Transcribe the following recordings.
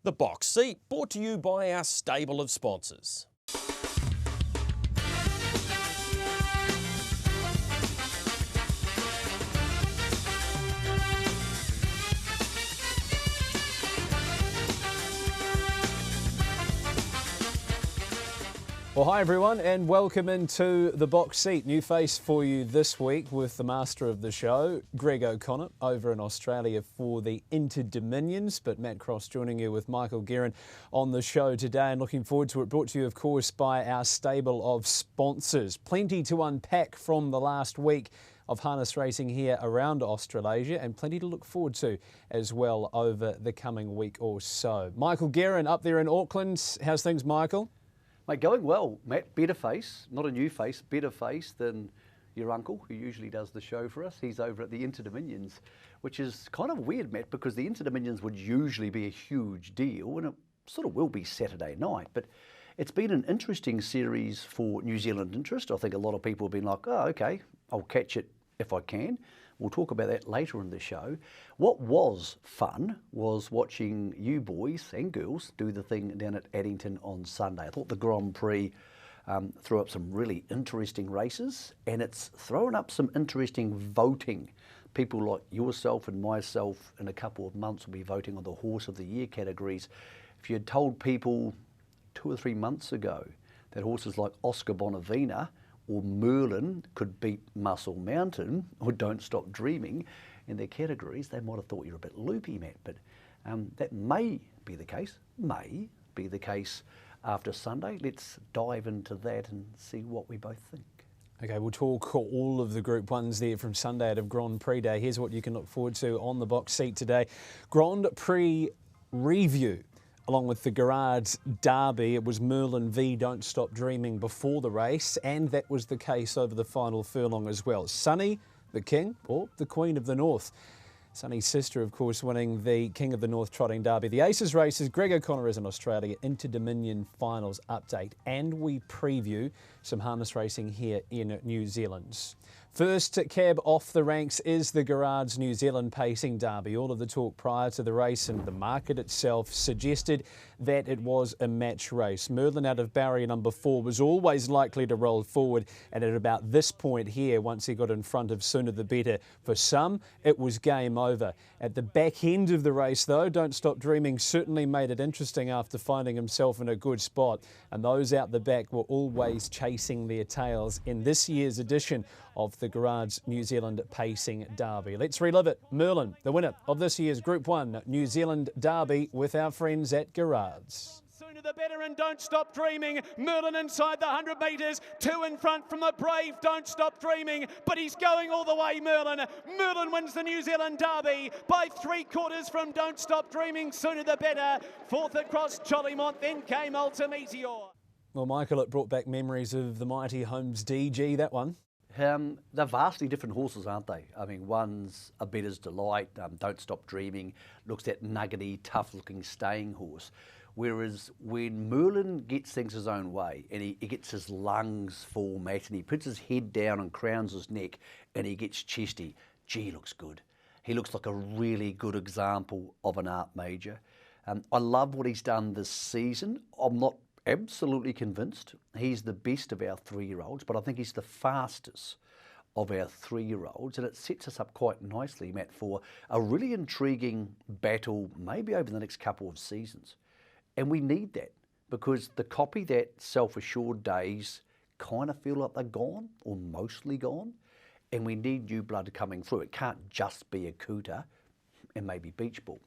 The Box Seat, brought to you by our stable of sponsors. Well, hi everyone and welcome into The Box Seat. New face for you this week with the master of the show, Greg O'Connor, over in Australia for the Inter-Dominions. But Matt Cross joining you with Michael Guerin on the show today and looking forward to it. Brought to you, of course, by our stable of sponsors. Plenty to unpack from the last week of harness racing here around Australasia and plenty to look forward to as well over the coming week or so. Michael Guerin up there in Auckland. How's things, Michael? Mate, going well, Matt. Better face, not a new face, better face than your uncle, who usually does the show for us. He's over at the Inter-Dominions, which is kind of weird, Matt, because the Inter-Dominions would usually be a huge deal, and it sort of will be Saturday night. But it's been an interesting series for New Zealand interest. I think a lot of people have been like, oh, okay, I'll catch it if I can. We'll talk about that later in the show. What was fun was watching you boys and girls do the thing down at Addington on Sunday. I thought the Grand Prix threw up some really interesting races, and it's thrown up some interesting voting. People like yourself and myself in a couple of months will be voting on the Horse of the Year categories. If you had told people 2 or 3 months ago that horses like Oscar Bonavina or Merlin could beat Muscle Mountain or Don't Stop Dreaming in their categories, they might have thought you're a bit loopy, Matt. But that may be the case after Sunday. Let's dive into that and see what we both think. Okay, we'll talk all of the Group 1s there from Sunday out of Grand Prix Day. Here's what you can look forward to on the Box Seat today. Grand Prix review. Along with the Garage Derby, it was Merlin v Don't Stop Dreaming before the race, and that was the case over the final furlong as well. Sunny, the King, or the Queen of the North. Sunny's sister, of course, winning the King of the North Trotting Derby. The Aces races, Greg O'Connor is in Australia, Inter-Dominion finals update, and we preview some harness racing here in New Zealand. First cab off the ranks is the Garage New Zealand Pacing Derby. All of the talk prior to the race and the market itself suggested that it was a match race. Merlin out of barrier number 4 was always likely to roll forward, and at about this point here, once he got in front of Sooner the Better, for some, it was game over. At the back end of the race though, Don't Stop Dreaming certainly made it interesting after finding himself in a good spot, and those out the back were always chasing their tails in this year's edition of the Garage New Zealand Pacing Derby. Let's relive it. Merlin, the winner of this year's Group 1 New Zealand Derby with our friends at Garage. Sooner the Better and Don't Stop Dreaming. Merlin inside the 100 metres. 2 in front from the brave Don't Stop Dreaming. But he's going all the way, Merlin. Merlin wins the New Zealand Derby by 3/4 from Don't Stop Dreaming. Sooner the Better. 4th across Chollymont. Then came Ultimeteor. Well, Michael, it brought back memories of the mighty Holmes DG, that one. They're vastly different horses, aren't they? I mean, one's a better's delight, Don't Stop Dreaming, looks that nuggety, tough-looking staying horse. Whereas when Merlin gets things his own way and he gets his lungs full, Matt, and he puts his head down and crowns his neck and he gets chesty, gee, he looks good. He looks like a really good example of an art major. I love what he's done this season. I'm not absolutely convinced he's the best of our 3-year-olds, but I think he's the fastest of our 3-year-olds, and it sets us up quite nicely, Matt, for a really intriguing battle maybe over the next couple of seasons. And we need that because the copy that self-assured days kind of feel like they're gone or mostly gone, and we need new blood coming through. It can't just be a Cooter and maybe Beach Ball.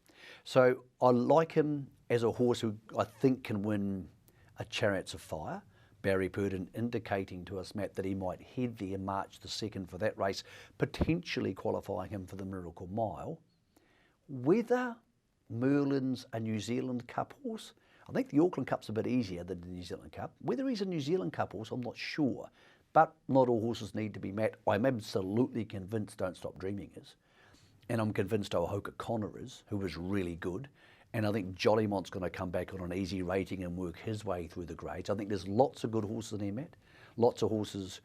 So I like him as a horse who I think can win a Chariots of Fire. Barry Purdon indicating to us, Matt, that he might head there March the 2nd for that race, potentially qualifying him for the Miracle Mile. Whether Merlin's a New Zealand Cup horse, I think the Auckland Cup's a bit easier than the New Zealand Cup. Whether he's a New Zealand Cup horse, I'm not sure. But not all horses need to be Matt. I'm absolutely convinced Don't Stop Dreaming is. And I'm convinced Ohoka Connor is, who was really good. And I think Jollymont's going to come back on an easy rating and work his way through the grades. I think there's lots of good horses in there, Matt. Lots of horses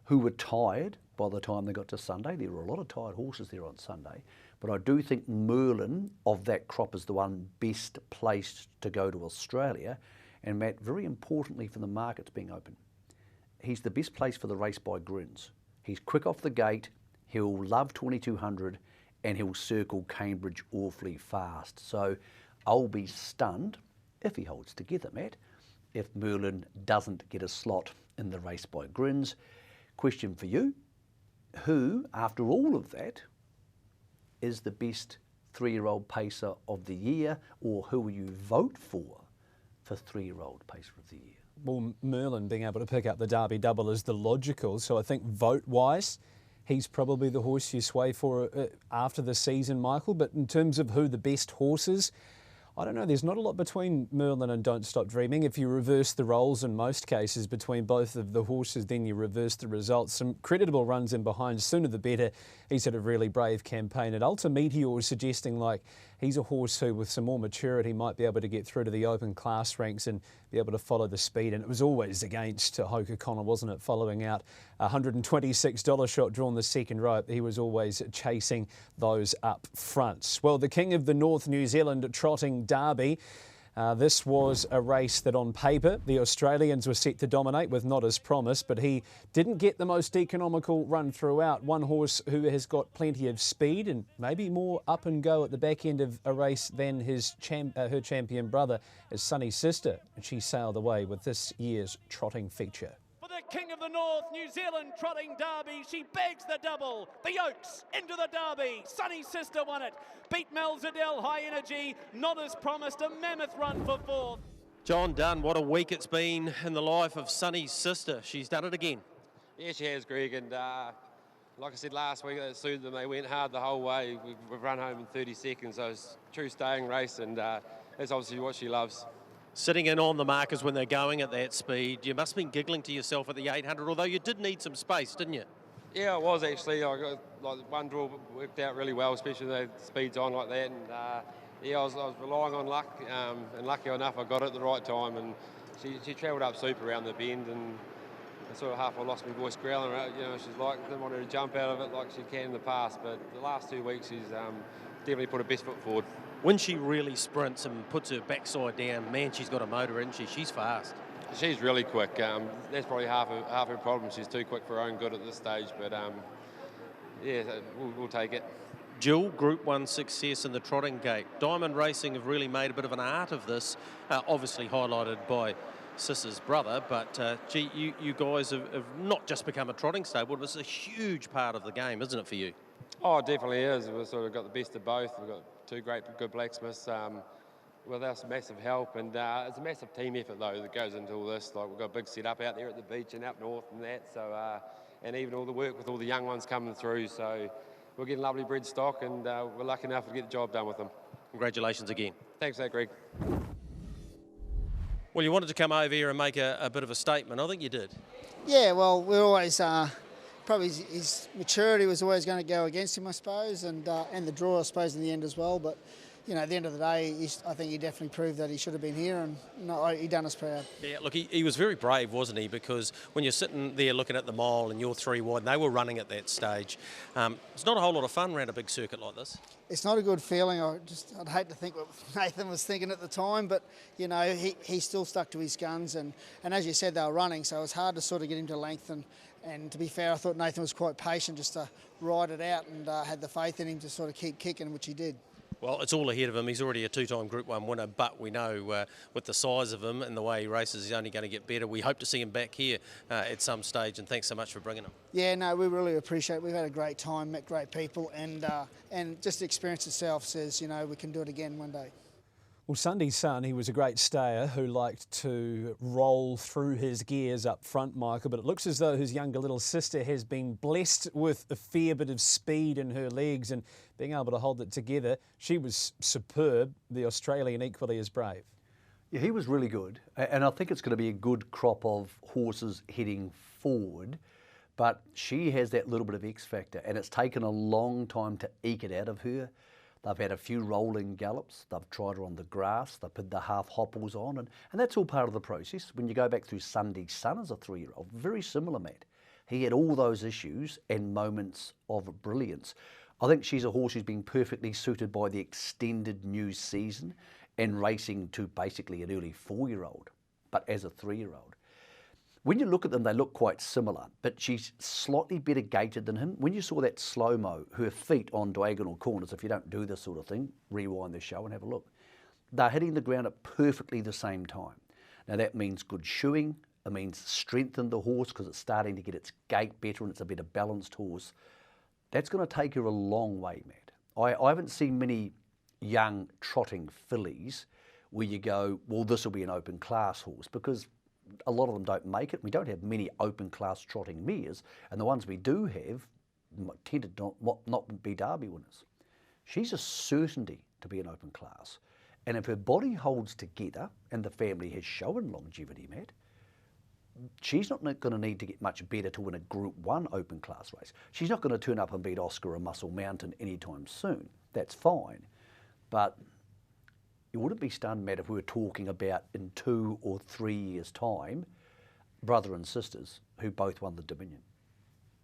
who were tired by the time they got to Sunday. There were a lot of tired horses there on Sunday. But I do think Merlin of that crop is the one best placed to go to Australia. And Matt, very importantly for the markets being open, he's the best place for the race by grins. He's quick off the gate, he'll love 2200, and he'll circle Cambridge awfully fast. So I'll be stunned, if he holds together, Matt, if Merlin doesn't get a slot in the race by grins. Question for you, who, after all of that, is the best 3-year-old pacer of the year, or who will you vote for 3-year-old pacer of the year? Well, Merlin being able to pick up the Derby double is the logical, so I think vote-wise, he's probably the horse you sway for after the season, Michael. But in terms of who the best horse is, I don't know, there's not a lot between Merlin and Don't Stop Dreaming. If you reverse the roles in most cases between both of the horses, then you reverse the results. Some creditable runs in behind, sooner the better. He's had a really brave campaign. And Ultra Meteor is suggesting like he's a horse who with some more maturity might be able to get through to the open class ranks and be able to follow the speed. And it was always against Hoka Connor, wasn't it, following out a $126 shot drawn the second rope. He was always chasing those up front. Well, the King of the North New Zealand Trotting Derby. This was a race that on paper the Australians were set to dominate with Not As Promised, but he didn't get the most economical run throughout. One horse who has got plenty of speed and maybe more up and go at the back end of a race than her champion brother is Sunny Sister. And she sailed away with this year's trotting feature. For the King of the North New Zealand Trotting Derby, she bags the double. The Oaks into the Derby. Sunny Sister won it. Beat Melzadel, High Energy. Not As Promised, a mammoth run for fourth. John Dunn, what a week it's been in the life of Sunny's sister. She's done it again. Yeah, she has, Greg, and like I said last week, it suited them. They went hard the whole way. We've run home in 30 seconds, so it's a true staying race, and that's obviously what she loves. Sitting in on the markers when they're going at that speed, you must have been giggling to yourself at the 800, although you did need some space, didn't you? Yeah, it was actually. I got like one draw worked out really well, especially the speeds on like that. And yeah, I was relying on luck, and lucky enough, I got it at the right time. And she travelled up super around the bend, and I sort of half I lost my voice growling. You know, she's like didn't want her to jump out of it like she can in the past. But the last 2 weeks, she's definitely put her best foot forward. When she really sprints and puts her backside down, man, she's got a motor, isn't she? She's fast. She's really quick. That's probably half her problem. She's too quick for her own good at this stage. But yeah, we'll take it. Jill, Group 1 success in the trotting gate. Diamond Racing have really made a bit of an art of this, obviously highlighted by Sis's brother, but gee, you guys have not just become a trotting stable, but it's a huge part of the game, isn't it, for you? Oh, it definitely is. We've sort of got the best of both. We've got two good blacksmiths with us, massive help, and it's a massive team effort though that goes into all this. Like we've got a big setup out there at the beach and up north and that. So and even all the work with all the young ones coming through. So we're getting lovely bred stock, and we're lucky enough to get the job done with them. Congratulations again. Thanks, for that, Greg. Well, you wanted to come over here and make a bit of a statement. I think you did. Yeah, well, we're always probably his maturity was always going to go against him, I suppose, and the draw, I suppose, in the end as well. But you know, at the end of the day, I think he definitely proved that he should have been here, and he done us proud. Yeah, look, he was very brave, wasn't he? Because when you're sitting there looking at the mile and you're 3 wide, and they were running at that stage. It's not a whole lot of fun around a big circuit like this. It's not a good feeling. I'd hate to think what Nathan was thinking at the time, but you know, he still stuck to his guns, and as you said, they were running, so it was hard to sort of get him to length. And to be fair, I thought Nathan was quite patient just to ride it out, and had the faith in him to sort of keep kicking, which he did. Well, it's all ahead of him. He's already a 2-time Group 1 winner, but we know with the size of him and the way he races, he's only going to get better. We hope to see him back here at some stage, and thanks so much for bringing him. Yeah, no, we really appreciate it. We've had a great time, met great people, and just the experience itself says, you know, we can do it again one day. Well, Sunday's son, he was a great stayer who liked to roll through his gears up front, Michael, but it looks as though his younger little sister has been blessed with a fair bit of speed in her legs and being able to hold it together. She was superb, the Australian equally as brave. Yeah, he was really good, and I think it's going to be a good crop of horses heading forward, but she has that little bit of X factor, and it's taken a long time to eke it out of her. They've had a few rolling gallops, they've tried her on the grass, they've put the half hopples on, and that's all part of the process. When you go back through Sunday's son as a 3-year-old, very similar, Matt. He had all those issues and moments of brilliance. I think she's a horse who's been perfectly suited by the extended new season and racing to basically an early 4-year-old, but as a 3-year-old. When you look at them, they look quite similar, but she's slightly better gated than him. When you saw that slow-mo, her feet on diagonal corners, if you don't do this sort of thing, rewind the show and have a look. They're hitting the ground at perfectly the same time. Now that means good shoeing, it means strengthen the horse because it's starting to get its gait better and it's a better balanced horse. That's going to take her a long way, Matt. I haven't seen many young trotting fillies where you go, well, this will be an open class horse, because a lot of them don't make it. We don't have many open class trotting mares, and the ones we do have tend to not be Derby winners. She's a certainty to be an open class. And if her body holds together, and the family has shown longevity, Matt, she's not going to need to get much better to win a Group 1 open class race. She's not going to turn up and beat Oscar or Muscle Mountain anytime soon. That's fine. But you wouldn't be stunned, Matt, if we were talking about in 2 or 3 years' time, brother and sisters who both won the Dominion.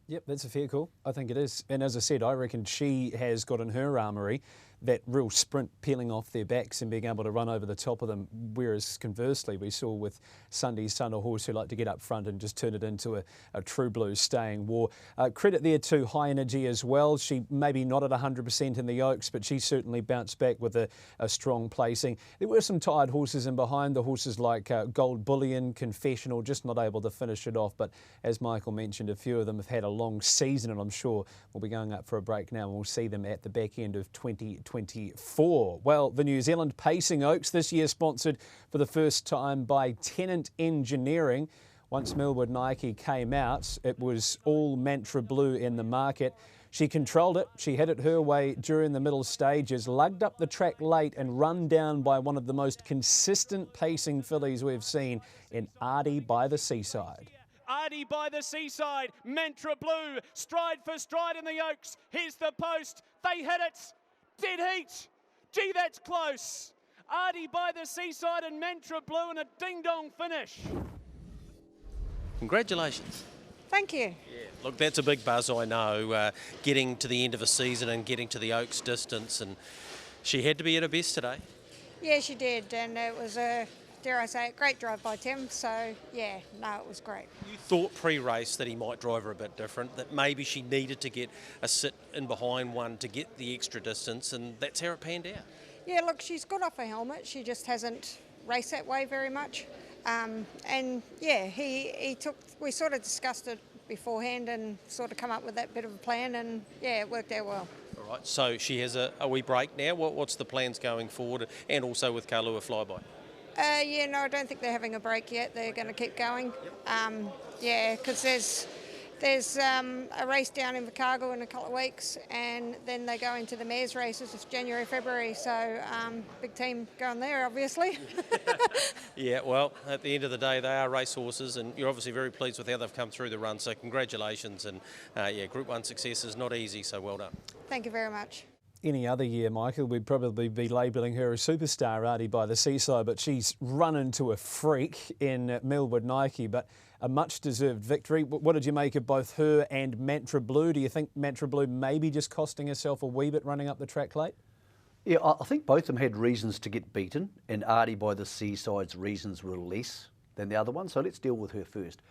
Yep, that's a fair call. I think it is. And as I said, I reckon she has got in her armoury that real sprint peeling off their backs and being able to run over the top of them, whereas conversely we saw with Sunday's Son a horse who liked to get up front and just turn it into a true blue staying war. Credit there to High Energy as well. She maybe not at 100% in the Oaks, but she certainly bounced back with a strong placing. There were some tired horses in behind, the horses like Gold Bullion, Confessional, just not able to finish it off. But as Michael mentioned, a few of them have had a long season, and I'm sure we'll be going up for a break now and we'll see them at the back end of 2024. Well, the New Zealand Pacing Oaks this year sponsored for the first time by Tennant Engineering. Once Millwood Nike came out, it was all Mantra Blue in the market. She controlled it, she had it her way during the middle stages, lugged up the track late and run down by one of the most consistent pacing fillies we've seen in Artie by the Seaside. Artie by the Seaside, Mantra Blue, stride for stride in the Oaks. Here's the post, they hit it, dead heat. Gee, that's close. Artie by the Seaside and Mantra Blue and a ding-dong finish. Congratulations. Thank you. Yeah, look, that's a big buzz, I know, getting to the end of a season and getting to the Oaks distance, and she had to be at her best today. Yeah, she did, and it was a, dare I say it, great drive by Tim, so yeah, no, it was great. You thought pre-race that he might drive her a bit different, that maybe she needed to get a sit in behind one to get the extra distance, and that's how it panned out. Yeah, look, she's got off her helmet, she just hasn't raced that way very much. And yeah, we sort of discussed it beforehand and sort of come up with that bit of a plan, and yeah, it worked out well. All right, so she has a wee break now. What's the plans going forward, and also with Kalua Flyby? Yeah, no, I don't think they're having a break yet. They're going to keep going. Yeah, because there's a race down in Chicago in a couple of weeks, and then they go into the mares races. It's January, February, so big team going there, obviously. Yeah, well, at the end of the day, they are racehorses, and you're obviously very pleased with how they've come through the run, so congratulations. And yeah, Group 1 success is not easy, so well done. Thank you very much. Any other year, Michael, we'd probably be labelling her a superstar, Artie by the Seaside, but she's run into a freak in Millwood Nike, but a much-deserved victory. What did you make of both her and Mantra Blue? Do you think Mantra Blue maybe just costing herself a wee bit running up the track late? Yeah, I think both of them had reasons to get beaten, and Artie by the Seaside's reasons were less than the other one, so let's deal with her first.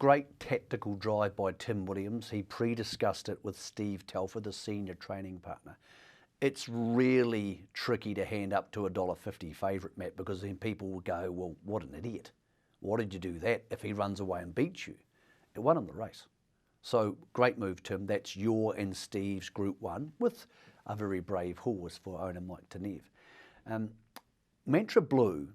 Great tactical drive by Tim Williams. He pre-discussed it with Steve Telford, the senior training partner. It's really tricky to hand up to a $1.50 favourite, Matt, because then people will go, well, what an idiot. Why did you do that if he runs away and beats you? It won him the race. So great move, Tim. That's your and Steve's Group 1 with a very brave horse for owner Mike Tanev. Mantra Blue,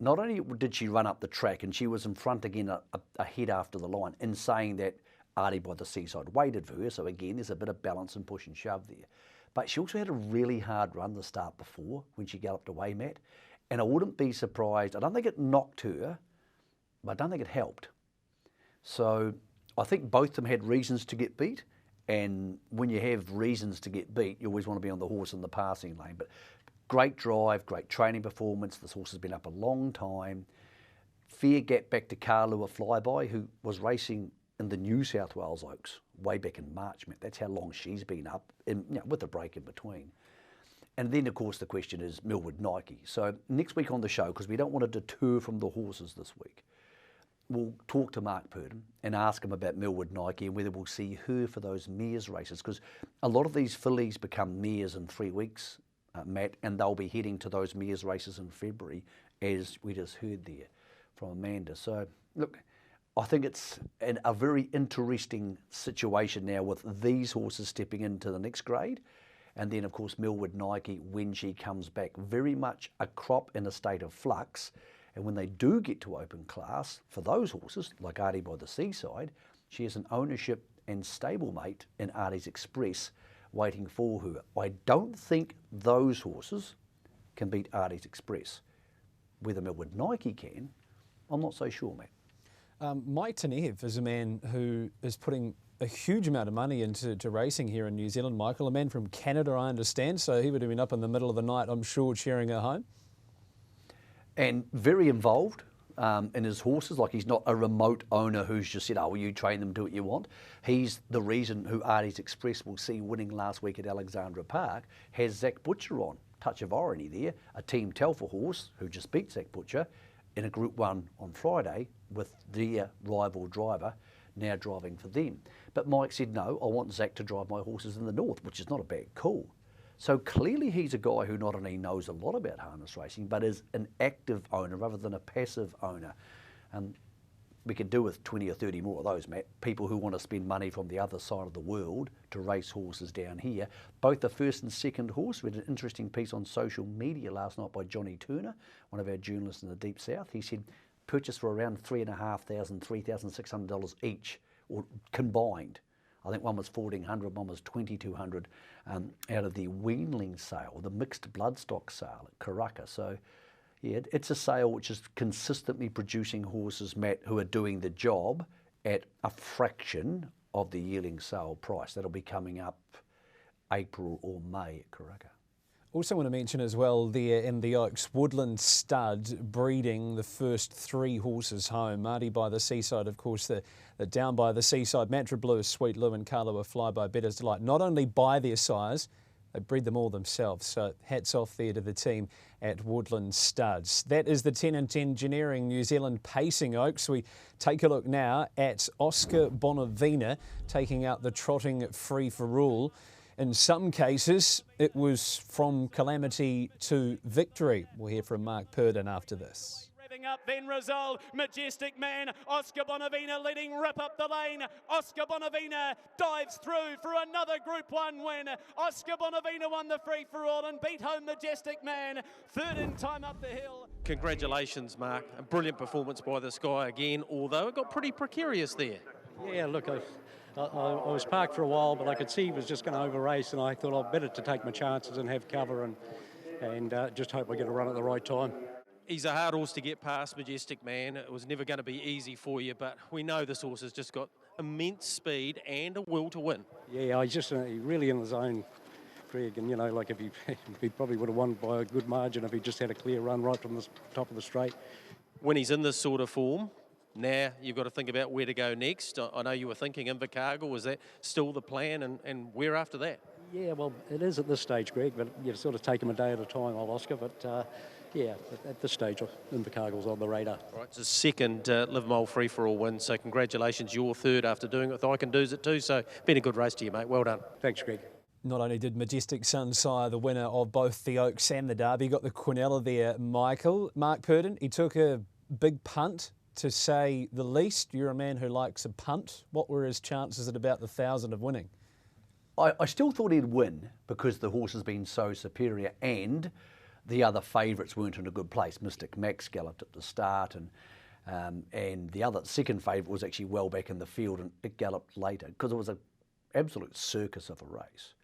not only did she run up the track, and she was in front again ahead after the line, in saying that Artie by the Seaside waited for her, so again there's a bit of balance and push and shove there. But she also had a really hard run the start before when she galloped away, Matt. And I wouldn't be surprised. I don't think it knocked her, but I don't think it helped. So I think both of them had reasons to get beat. And when you have reasons to get beat, you always want to be on the horse in the passing lane. But great drive, great training performance. This horse has been up a long time. Fair gap back to Kalua Flyby, who was racing in the New South Wales Oaks way back in March, Matt. That's how long she's been up, with a break in between. And then, of course, the question is Millwood Nike. So next week on the show, because we don't want to deter from the horses this week, we'll talk to Mark Purdon and ask him about Millwood Nike and whether we'll see her for those mares races, because a lot of these fillies become mares in 3 weeks, Matt, and they'll be heading to those mares races in February, as we just heard there from Amanda. So, look, I think it's a very interesting situation now with these horses stepping into the next grade. And then, of course, Millwood Nike, when she comes back, very much a crop in a state of flux. And when they do get to open class, for those horses, like Artie by the Seaside, she has an ownership and stablemate in Artie's Express waiting for her. I don't think those horses can beat Artie's Express. Whether Millwood Nike can, I'm not so sure, mate. Mike Tanev is a man who is putting a huge amount of money into racing here in New Zealand, Michael. A man from Canada, I understand, so he would have been up in the middle of the night, I'm sure, cheering her home. And very involved in his horses. Like, he's not a remote owner who's just said, oh, well, you train them, do what you want. He's the reason who Artie's Express will see winning last week at Alexandra Park has Zach Butcher on. Touch of irony there. A Team Telfer horse who just beat Zach Butcher in a Group 1 on Friday with their rival driver now driving for them. But Mike said, no, I want Zach to drive my horses in the north, which is not a bad call. So clearly he's a guy who not only knows a lot about harness racing, but is an active owner rather than a passive owner. And we could do with 20 or 30 more of those, Matt. People who want to spend money from the other side of the world to race horses down here. Both the first and second horse. We had an interesting piece on social media last night by Johnny Turner, one of our journalists in the Deep South. He said purchased for around $3,500, $3,600 each, or combined. I think one was $1,400, one was $2,200 out of the weanling sale, the mixed bloodstock sale at Karaka. So, yeah, it's a sale which is consistently producing horses, Matt, who are doing the job at a fraction of the yearling sale price. That'll be coming up April or May at Karaka. Also want to mention as well there in the Oaks, Woodland Stud breeding the first 3 horses home. Marty by the Seaside, of course, the Down by the Seaside, Mantra Blue, Sweet Lou and Carlo a Fly by Better's Delight. Not only by their size, they breed them all themselves. So hats off there to the team at Woodland Studs. That is the 10 and 10 Engineering New Zealand Pacing Oaks. We take a look now at Oscar Bonavina taking out the trotting free for all. In some cases, it was from calamity to victory. We'll hear from Mark Purdon after this. Revving up, Ben Rizal, Majestic Man, Oscar Bonavina leading rip up the lane. Oscar Bonavina dives through for another Group 1 win. Oscar Bonavina won the free-for-all and beat home Majestic Man, third in time up the hill. Congratulations, Mark. A brilliant performance by this guy again, although it got pretty precarious there. Yeah, look, I was parked for a while, but I could see he was just going to over-race, and I thought I'd better to take my chances and have cover and just hope I get a run at the right time. He's a hard horse to get past, Majestic Man. It was never going to be easy for you, but we know this horse has just got immense speed and a will to win. Yeah, he's just really in the zone, Greg, and, you know, like if he probably would have won by a good margin if he just had a clear run right from the top of the straight. When he's in this sort of form, now you've got to think about where to go next. I know you were thinking Invercargill. Was that still the plan, and where after that? Yeah, well, it is at this stage, Greg, but you sort of take him a day at a time, old Oscar. But, yeah, at this stage, Invercargill's on the radar. Right, it's his second Live Mole free-for-all win, so congratulations, your third after doing it with I Can Do's it too. So been a good race to you, mate. Well done. Thanks, Greg. Not only did Majestic Sun sire the winner of both the Oaks and the Derby, got the Quinella there, Michael. Mark Purdon, he took a big punt, to say the least. You're a man who likes a punt. What were his chances at about the 1,000 of winning? I still thought he'd win because the horse has been so superior and the other favourites weren't in a good place. Mystic Max galloped at the start and the other second favourite was actually well back in the field and it galloped later because it was an absolute circus of a race.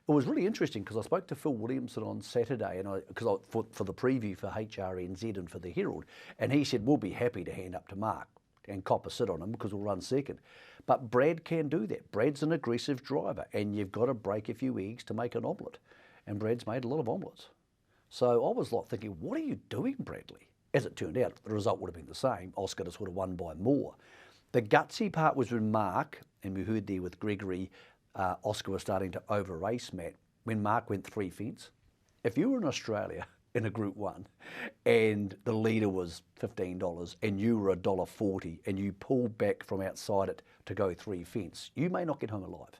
It was really interesting because I spoke to Phil Williamson on Saturday and for the preview for HRNZ and for the Herald, and he said, we'll be happy to hand up to Mark and cop a sit on him because we'll run second. But Brad can do that. Brad's an aggressive driver and you've got to break a few eggs to make an omelette. And Brad's made a lot of omelettes. So I was like thinking, what are you doing, Bradley? As it turned out, the result would have been the same. Oscar just would have won by more. The gutsy part was when Mark, and we heard there with Gregory, Oscar was starting to over-race Matt, when Mark went 3 fence. If you were in Australia in a Group 1 and the leader was $15 and you were $1.40 and you pulled back from outside it to go 3 fence, you may not get home alive.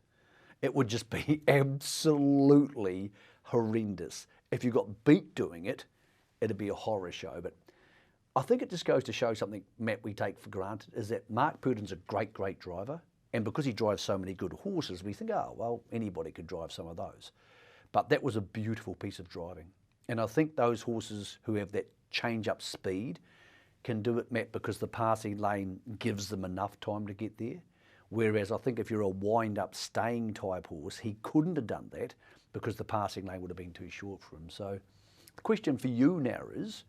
It would just be absolutely horrendous. If you got beat doing it, it'd be a horror show. But I think it just goes to show something, Matt, we take for granted, is that Mark Purdon's a great, great driver. And because he drives so many good horses, we think, oh, well, anybody could drive some of those. But that was a beautiful piece of driving. And I think those horses who have that change-up speed can do it, Matt, because the passing lane gives them enough time to get there. Whereas I think if you're a wind-up staying type horse, he couldn't have done that because the passing lane would have been too short for him. So the question for you now is,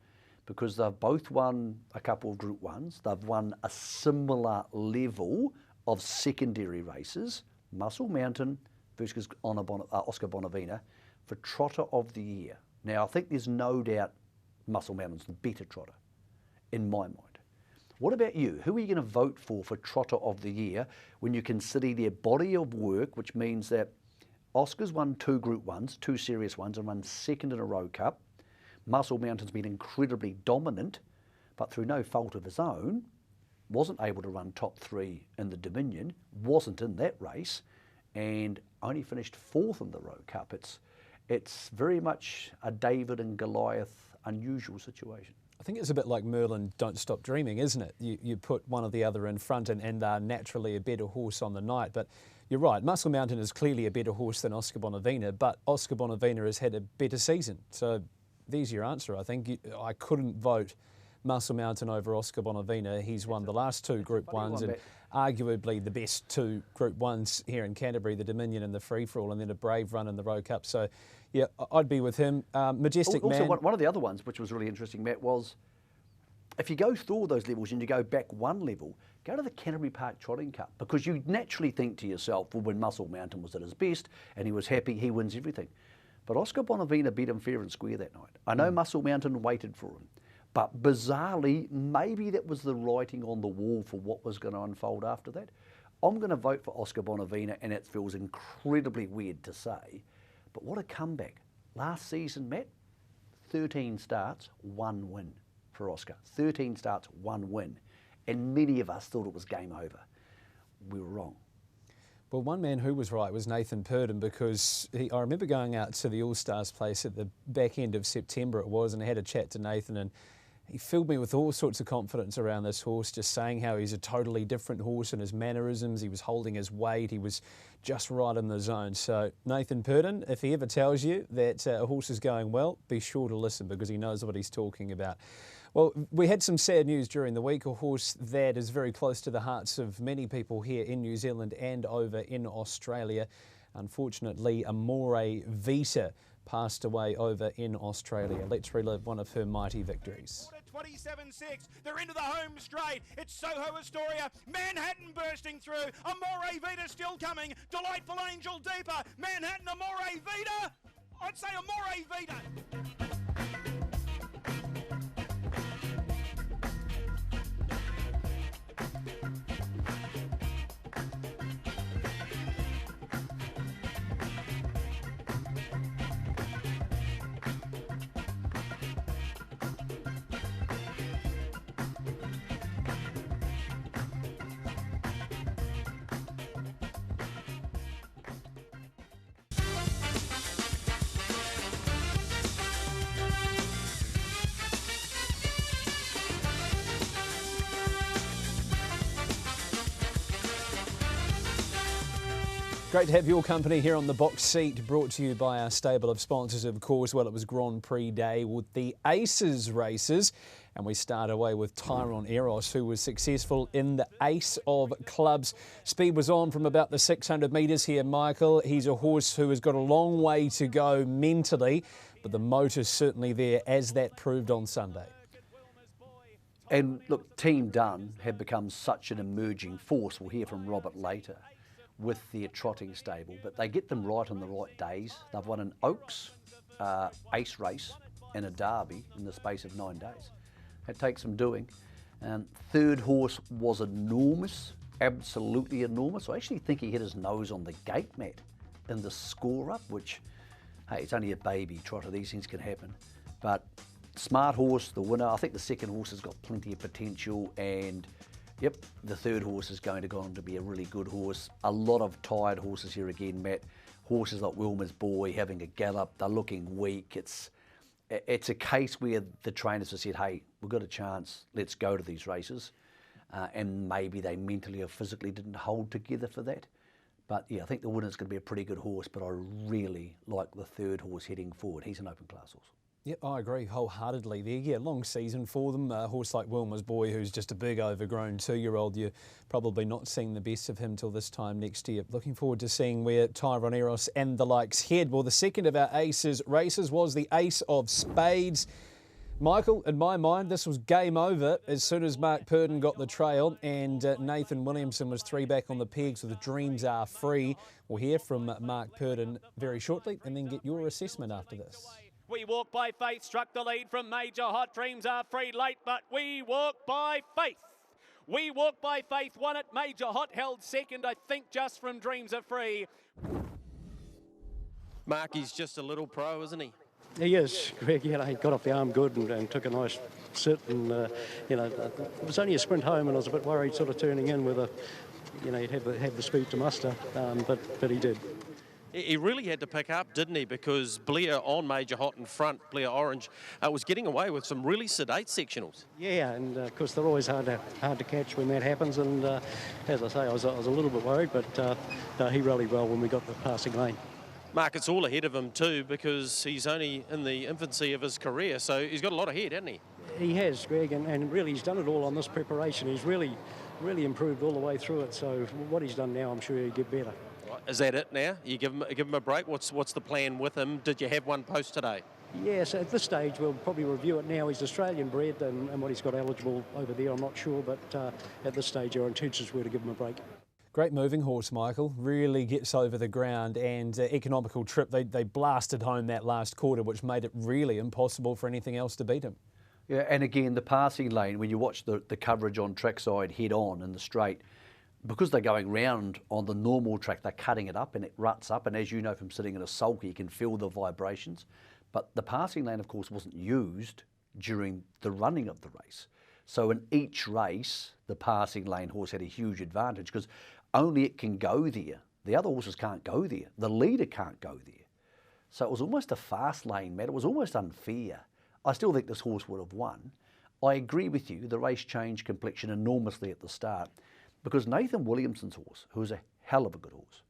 because they've both won a couple of Group 1s, they've won a similar level of secondary races, Muscle Mountain versus Oscar Bonavena, for Trotter of the Year. Now, I think there's no doubt Muscle Mountain's the better trotter, in my mind. What about you? Who are you going to vote for Trotter of the Year when you consider their body of work, which means that Oscar's won 2 Group 1s, 2 serious ones, and won second in a Rowe Cup. Muscle Mountain's been incredibly dominant, but through no fault of his own, wasn't able to run top 3 in the Dominion, wasn't in that race, and only finished 4th in the Rowe Cup. It's very much a David and Goliath unusual situation. I think it's a bit like Merlin Don't Stop Dreaming, isn't it? You put one or the other in front and they're naturally a better horse on the night. But you're right, Muscle Mountain is clearly a better horse than Oscar Bonavena, but Oscar Bonavena has had a better season. So there's your answer, I think. I couldn't vote Muscle Mountain over Oscar Bonavena. He's won the last 2 Group 1s and arguably the best 2 Group 1s here in Canterbury, the Dominion and the Free For All, and then a brave run in the Rowe Cup. So, yeah, I'd be with him. Majestic also, Man. one of the other ones, which was really interesting, Matt, was if you go through all those levels and you go back 1 level, go to the Canterbury Park Trotting Cup, because you naturally think to yourself, well, when Muscle Mountain was at his best and he was happy, he wins everything. But Oscar Bonavena beat him fair and square that night. I know Muscle Mountain waited for him, but bizarrely, maybe that was the writing on the wall for what was going to unfold after that. I'm going to vote for Oscar Bonavena, and it feels incredibly weird to say, but what a comeback. Last season, Matt, 13 starts, 1 win for Oscar. 13 starts, 1 win. And many of us thought it was game over. We were wrong. Well, one man who was right was Nathan Purdon, because I remember going out to the All-Stars place at the back end of September it was, and I had a chat to Nathan, and he filled me with all sorts of confidence around this horse, just saying how he's a totally different horse in his mannerisms. He was holding his weight. He was just right in the zone. So Nathan Purdon, if he ever tells you that a horse is going well, be sure to listen, because he knows what he's talking about. Well, we had some sad news during the week. A horse that is very close to the hearts of many people here in New Zealand and over in Australia. Unfortunately, Amore Vita passed away over in Australia. Let's relive one of her mighty victories. 27.6. They're into the home straight. It's Soho Astoria. Manhattan bursting through. Amore Vita still coming. Delightful Angel deeper. Manhattan, Amore Vita. I'd say Amore Vita. Great to have your company here on the box seat, brought to you by our stable of sponsors, of course. Well, it was Grand Prix Day with the Aces races, and we start away with Tyron Eros, who was successful in the Ace of Clubs. Speed was on from about the 600 metres here, Michael. He's a horse who has got a long way to go mentally, but the motor's certainly there, as that proved on Sunday. And look, Team Dunn have become such an emerging force. We'll hear from Robert later with their trotting stable, but they get them right on the right days. They've won an Oaks Ace race and a Derby in the space of 9 days. It takes some doing. Third horse was enormous, absolutely enormous. I actually think he hit his nose on the gate, Matt, in the score up, which, hey, it's only a baby trotter, these things can happen. But smart horse, the winner. I think the second horse has got plenty of potential, and yep, the third horse is going to go on to be a really good horse. A lot of tired horses here again, Matt. Horses like Wilmer's Boy having a gallop, they're looking weak. It's a case where the trainers have said, hey, we've got a chance, let's go to these races. And maybe they mentally or physically didn't hold together for that. But yeah, I think the winner's going to be a pretty good horse, but I really like the third horse heading forward. He's an open class horse. Yep, I agree wholeheartedly there. Yeah, long season for them. A horse like Wilmer's Boy, who's just a big overgrown 2-year-old, you're probably not seeing the best of him till this time next year. Looking forward to seeing where Tyrone Eros and the likes head. Well, the second of our aces races was the Ace of Spades. Michael, in my mind, this was game over as soon as Mark Purdon got the trail and Nathan Williamson was 3 back on the pegs with the Dreams Are Free. We'll hear from Mark Purdon very shortly and then get your assessment after this. We Walk by Faith struck the lead from Major Hot. Dreams Are Free late, but We Walk by Faith. We Walk by Faith won it. Major Hot held second, I think, just from Dreams Are Free. Marky's just a little pro, isn't he? He is, Greg. You know, he got off the arm good and took a nice sit, and you know, it was only a sprint home, and I was a bit worried, sort of turning in whether, you know, he'd have the speed to muster, but he did. He really had to pick up, didn't he? Because Blair on Major Hot in front, Blair Orange, was getting away with some really sedate sectionals. Yeah, and of course they're always hard to catch when that happens. And as I say, I was a little bit worried, but no, he rallied well when we got the passing lane. Mark, it's all ahead of him too, because he's only in the infancy of his career, so he's got a lot ahead, hasn't he? He has, Greg, and really he's done it all on this preparation. He's really improved all the way through it. So what he's done now, I'm sure he'll get better. Is that it now? You give him a break? What's the plan with him? Did you have one post today? Yes, at this stage we'll probably review it now. He's Australian bred and what he's got eligible over there, I'm not sure, but at this stage our intentions were to give him a break. Great moving horse, Michael. Really gets over the ground, and economical trip. They blasted home that last quarter, which made it really impossible for anything else to beat him. Yeah, and again, the passing lane, when you watch the coverage on trackside head on in the straight, because they're going round on the normal track, they're cutting it up and it ruts up. And as you know from sitting in a sulky, you can feel the vibrations. But the passing lane, of course, wasn't used during the running of the race. So in each race, the passing lane horse had a huge advantage because only it can go there. The other horses can't go there. The leader can't go there. So it was almost a fast lane, Matt. It was almost unfair. I still think this horse would have won. I agree with you, the race changed complexion enormously at the start because Nathan Williamson's horse, who was a hell of a good horse,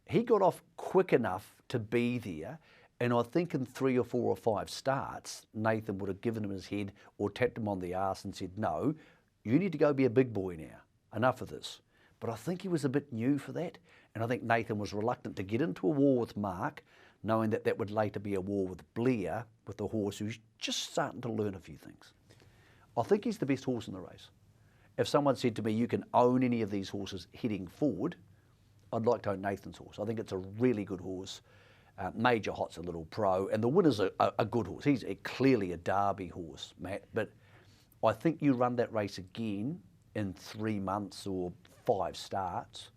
he got off quick enough to be there, and I think in 3 or 4 or 5 starts, Nathan would have given him his head or tapped him on the arse and said, no, you need to go be a big boy now. Enough of this. But I think he was a bit new for that, and I think Nathan was reluctant to get into a war with Mark, knowing that that would later be a war with Blair, with the horse who's just starting to learn a few things. I think he's the best horse in the race. If someone said to me, you can own any of these horses heading forward, I'd like to own Nathan's horse. I think it's a really good horse. Major Hot's a little pro, and the winner's a good horse. He's clearly a Derby horse, Matt, but I think you run that race again in 3 months or 5 starts,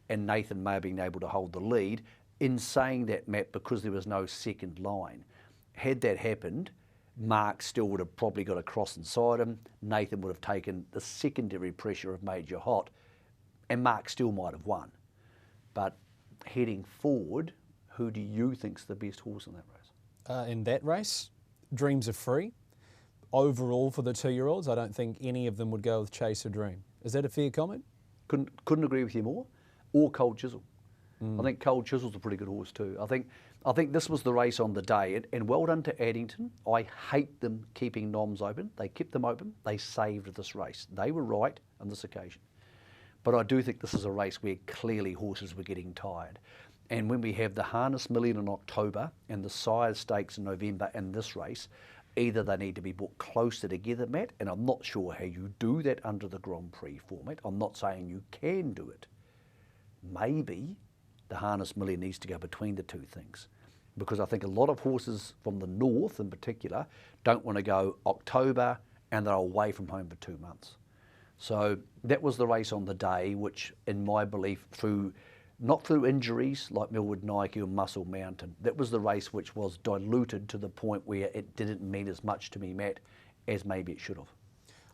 and Nathan may have been able to hold the lead. In saying that, Matt, because there was no second line, had that happened, Mark still would have probably got a cross inside him. Nathan would have taken the secondary pressure of Major Hot, and Mark still might have won. But heading forward, who do you think's the best horse in that race? In that race, Dreams Are Free. Overall, for the 2-year-olds, I don't think any of them would go with Chase a Dream. Is that a fair comment? Couldn't agree with you more. Or Cold Chisel. I think Cold Chisel's a pretty good horse too. I think this was the race on the day, and well done to Addington. I hate them keeping noms open. They kept them open. They saved this race. They were right on this occasion. But I do think this is a race where clearly horses were getting tired. And when we have the Harness Million in October and the Sire Stakes in November and this race, either they need to be brought closer together, Matt, and I'm not sure how you do that under the Grand Prix format. I'm not saying you can do it. Maybe the Harness Million needs to go between the two things, because I think a lot of horses from the north in particular don't want to go October and they're away from home for 2 months. So that was the race on the day, which in my belief, not through injuries like Millwood Nike or Muscle Mountain, that was the race which was diluted to the point where it didn't mean as much to me, Matt, as maybe it should have.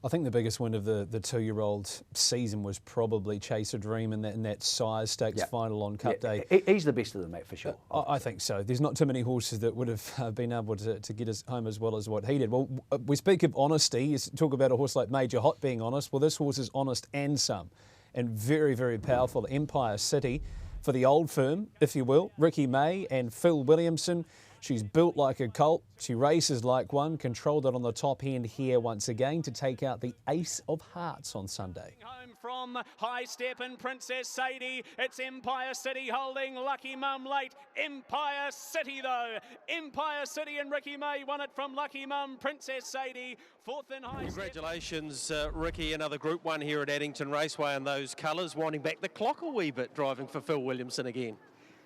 I think the biggest win of the two-year-old season was probably Chase a Dream in that size stakes final on Cup Day. He's the best of them, Matt, for sure. I think so. There's not too many horses that would have been able to get us home as well as what he did. Well, we speak of honesty. You talk about a horse like Major Hot being honest. Well, this horse is honest and some, and very, very powerful. Empire City for the old firm, if you will. Ricky May and Phil Williamson. She's built like a colt. She races like one. Controlled it on the top end here once again to take out the Ace of Hearts on Sunday. Home from High Step and Princess Sadie. It's Empire City holding Lucky Mum late. Empire City though. Empire City and Ricky May won it from Lucky Mum. Princess Sadie fourth in High Step. Congratulations, Ricky. Another Group 1 here at Addington Raceway in those colours, winding back the clock a wee bit, driving for Phil Williamson again.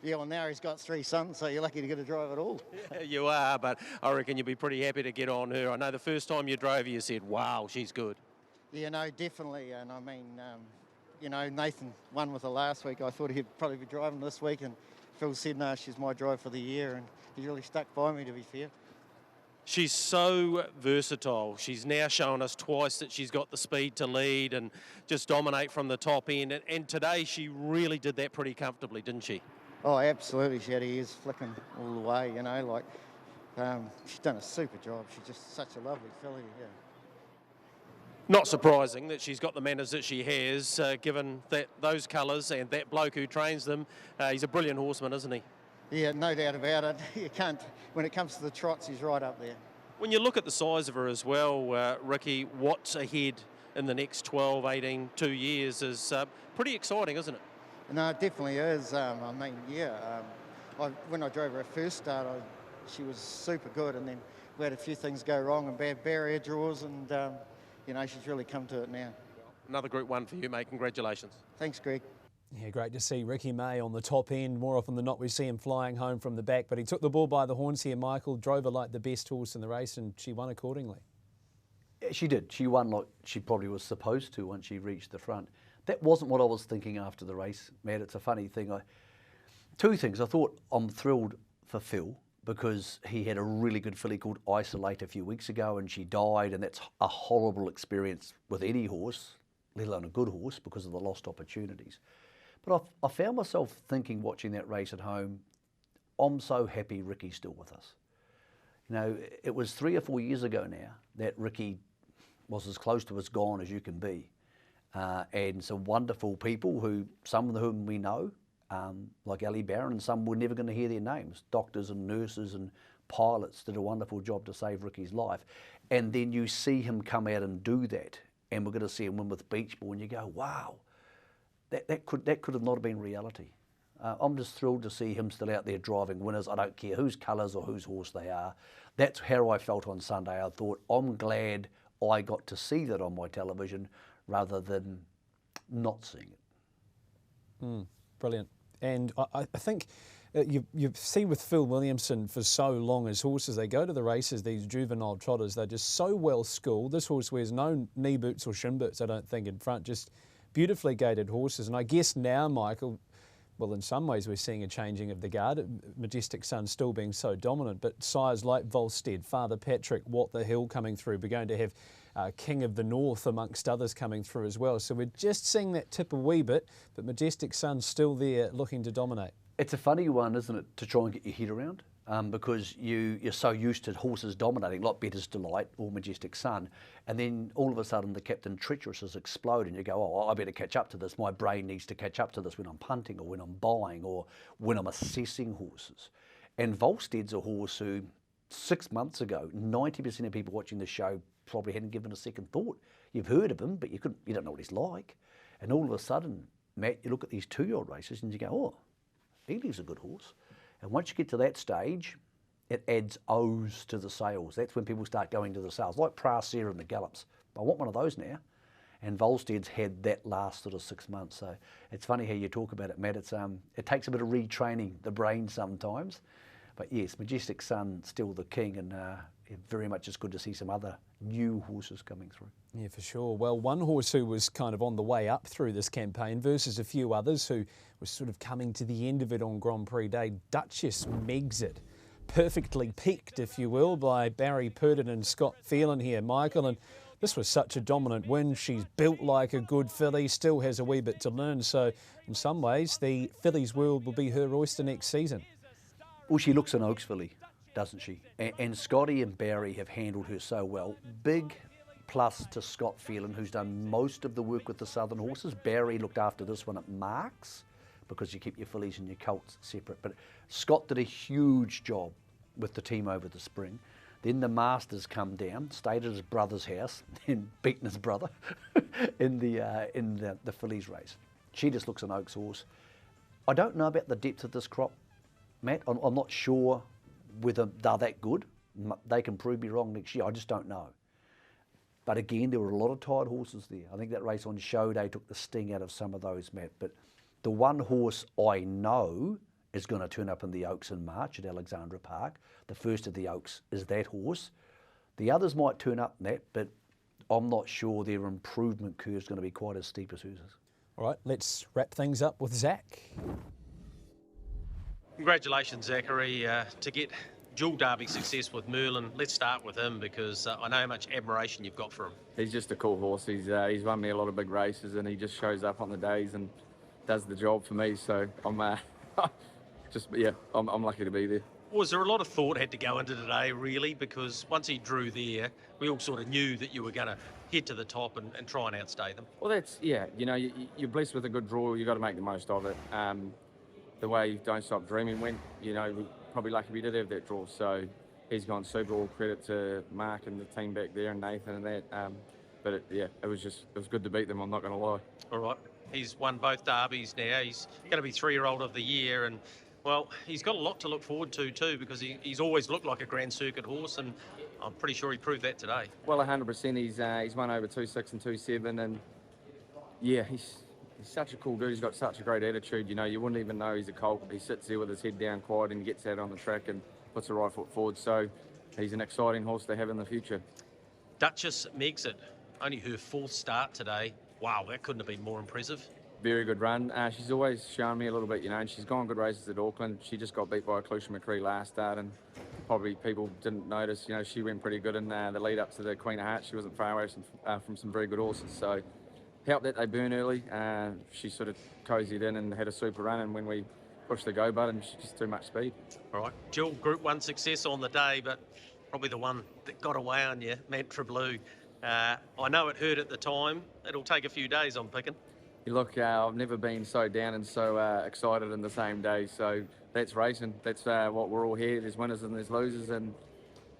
Yeah, well, now he's got 3 sons, so you're lucky to get to drive it all. Yeah, you are, but I reckon you'd be pretty happy to get on her. I know the first time you drove her, you said, wow, she's good. Yeah, no, definitely. And I mean, you know, Nathan won with her last week. I thought he'd probably be driving this week, and Phil said, no, she's my drive for the year, and he really stuck by me, to be fair. She's so versatile. She's now shown us twice that she's got the speed to lead and just dominate from the top end. And today she really did that pretty comfortably, didn't she? Oh, absolutely. She had her ears flicking all the way, you know, like she's done a super job. She's just such a lovely filly, yeah. Not surprising that she's got the manners that she has, given that those colours and that bloke who trains them. He's a brilliant horseman, isn't he? Yeah, no doubt about it. You can't, when it comes to the trots, he's right up there. When you look at the size of her as well, Ricky, what's ahead in the next 12, 18, 2 years is pretty exciting, isn't it? No, it definitely is. I mean, yeah, when I drove her at first start, she was super good, and then we had a few things go wrong and bad barrier draws, and, you know, she's really come to it now. Another Group 1 for you, mate. Congratulations. Thanks, Greg. Yeah, great to see Ricky May on the top end. More often than not, we see him flying home from the back, but he took the bull by the horns here, Michael, drove her like the best horse in the race, and she won accordingly. Yeah, she did. She won like she probably was supposed to once she reached the front. That wasn't what I was thinking after the race, Matt. It's a funny thing. Two things. I thought I'm thrilled for Phil because he had a really good filly called Isolate a few weeks ago and she died, and that's a horrible experience with any horse, let alone a good horse, because of the lost opportunities. But I found myself thinking, watching that race at home, I'm so happy Ricky's still with us. You know, it was 3 or 4 years ago now that Ricky was as close to us gone as you can be. And some wonderful people who, some of whom we know, like Ali Barron, and some we're never going to hear their names. Doctors and nurses and pilots did a wonderful job to save Ricky's life. And then you see him come out and do that, and we're going to see him win with Beach Ball, and you go, wow, that could have not been reality. I'm just thrilled to see him still out there driving winners. I don't care whose colours or whose horse they are. That's how I felt on Sunday. I thought, I'm glad I got to see that on my television rather than not seeing it. Brilliant. And I think you've seen with Phil Williamson for so long as horses, they go to the races, these juvenile trotters, they're just so well schooled. This horse wears no knee boots or shin boots, I don't think, in front, just beautifully gaited horses. And I guess now, Michael, well, in some ways we're seeing a changing of the guard. Majestic Sun still being so dominant, but sires like Volstead, Father Patrick, What the Hill coming through. We're going to have King of the North amongst others coming through as well. So we're just seeing that tip a wee bit, but Majestic Sun's still there looking to dominate. It's a funny one, isn't it, to try and get your head around, because you're so used to horses dominating, like Better's Delight or Majestic Sun, and then all of a sudden the Captain Treacherous has exploded and you go, oh, I better catch up to this. My brain needs to catch up to this when I'm punting or when I'm buying or when I'm assessing horses. And Volstead's a horse who 6 months ago, 90% of people watching the show probably hadn't given a second thought. You've heard of him, but you don't know what he's like. And all of a sudden, Matt, you look at these 2-year-old races and you go, oh, Healy's a good horse. And once you get to that stage, it adds O's to the sales. That's when people start going to the sales, like Prasera and the Gallops. I want one of those now. And Volstead's had that last sort of 6 months. So it's funny how you talk about it, Matt. It takes a bit of retraining the brain sometimes. But yes, Majestic Sun still the king, and very much it's good to see some other new horses coming through. Yeah, for sure. Well, one horse who was kind of on the way up through this campaign versus a few others who was sort of coming to the end of it on Grand Prix Day, Duchess Megxit. Perfectly picked, if you will, by Barry Purdon and Scott Phelan here, Michael. And this was such a dominant win. She's built like a good filly, still has a wee bit to learn. So in some ways, the fillies world will be her oyster next season. Well, she looks an Oaks filly, doesn't she? And Scotty and Barry have handled her so well. Big plus to Scott Phelan, who's done most of the work with the Southern horses. Barry looked after this one at Marks, because you keep your fillies and your colts separate. But Scott did a huge job with the team over the spring. Then the Masters come down, stayed at his brother's house, and beaten his brother in the fillies race. She just looks an Oaks horse. I don't know about the depth of this crop, Matt. I'm not sure whether they're that good. They can prove me wrong next year. I just don't know. But again, there were a lot of tired horses there. I think that race on show day took the sting out of some of those, Matt. But the one horse I know is going to turn up in the Oaks in March at Alexandra Park. The first of the Oaks is that horse. The others might turn up, Matt, but I'm not sure their improvement curve is going to be quite as steep as hers is. All right, let's wrap things up with Zach. Congratulations, Zachary, to get dual derby success with Merlin. Let's start with him because I know how much admiration you've got for him. He's just a cool horse. He's won me a lot of big races, and he just shows up on the days and does the job for me. So I'm I'm lucky to be there. Was there a lot of thought had to go into today, really? Because once he drew there, we all sort of knew that you were going to head to the top and try and outstay them. Well, you're blessed with a good draw. You've got to make the most of it. The way Don't Stop Dreaming went, we're probably lucky we did have that draw. So he's gone super. All credit to Mark and the team back there and Nathan and that. But it was good to beat them, I'm not going to lie. All right. He's won both derbies now. He's going to be 3-year-old of the year, and well, he's got a lot to look forward to too, because he's always looked like a Grand Circuit horse, and I'm pretty sure he proved that today. Well, 100%. He's won over 2.6 and 2.7, and yeah, he's such a cool dude. He's got such a great attitude. You wouldn't even know he's a colt. He sits there with his head down quiet and he gets out on the track and puts the right foot forward. So he's an exciting horse to have in the future. Duchess Megxit, only her 4th start today. Wow, that couldn't have been more impressive. Very good run. She's always shown me a little bit, and she's gone good races at Auckland. She just got beat by Clusha McCree last start, and probably people didn't notice. She went pretty good in the lead up to the Queen of Hearts. She wasn't far away from some very good horses, so helped that they burn early. She sort of cozied in and had a super run, and when we pushed the go button, she's just too much speed. All right, Jill, Group 1 success on the day, but probably the one that got away on you, Mantra Blue. I know it hurt at the time. It'll take a few days, I'm picking. Look, I've never been so down and so excited in the same day. So that's racing. That's what we're all here. There's winners and there's losers, and